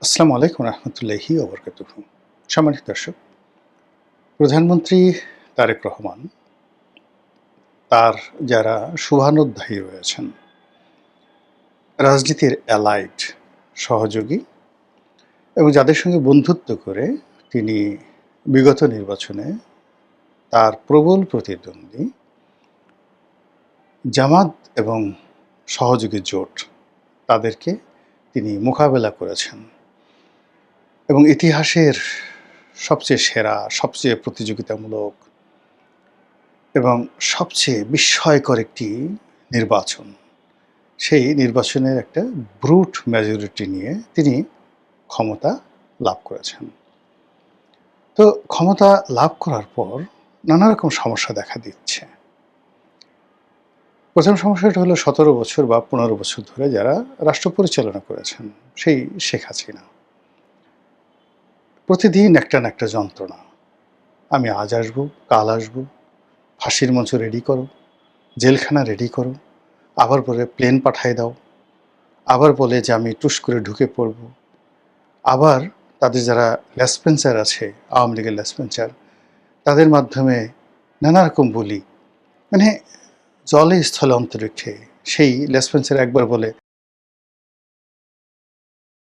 আসসালামু আলাইকুম রহমতুল্লাহি ওবরকাতুহু। সম্মানিত দর্শক, প্রধানমন্ত্রী তারেক রহমান তার যারা শুভানুধ্যায়ী রয়েছেন, রাজনীতির অ্যালাইড সহযোগী এবং যাদের সঙ্গে বন্ধুত্ব করে তিনি বিগত নির্বাচনে তার প্রবল প্রতিদ্বন্দ্বী জামাত এবং সহযোগী জোট তাদেরকে তিনি মোকাবেলা করেছেন এবং ইতিহাসের সবচেয়ে সেরা, সবচেয়ে প্রতিযোগিতামূলক এবং সবচেয়ে বিস্ময়কর একটি নির্বাচন, সেই নির্বাচনের একটা ব্রুট মেজরিটি নিয়ে তিনি ক্ষমতা লাভ করেছেন। তো ক্ষমতা লাভ করার পর নানা রকম সমস্যা দেখা দিচ্ছে। প্রথম সমস্যাটা হলো ১৭ বছর বা ১৫ বছর ধরে যারা রাষ্ট্র পরিচালনা করেছেন, সেই শেখ হাসিনা। প্রতিদিন একটা না একটা যন্ত্রণা। আমি আজ আসবো, কাল আসবো, ফাঁসির মঞ্চ রেডি করো, জেলখানা রেডি করো, আবার বলে প্লেন পাঠায় দাও, আবার বলে যে আমি টুস করে ঢুকে পড়ব, আবার তাদের যারা লেসপেন্সার আছে, আওয়ামী লীগের লেসপেন্সার, তাদের মাধ্যমে নানা রকম বলি, মানে জলে স্থলে অন্তরিক্ষে। সেই লেসপেন্সার একবার বলে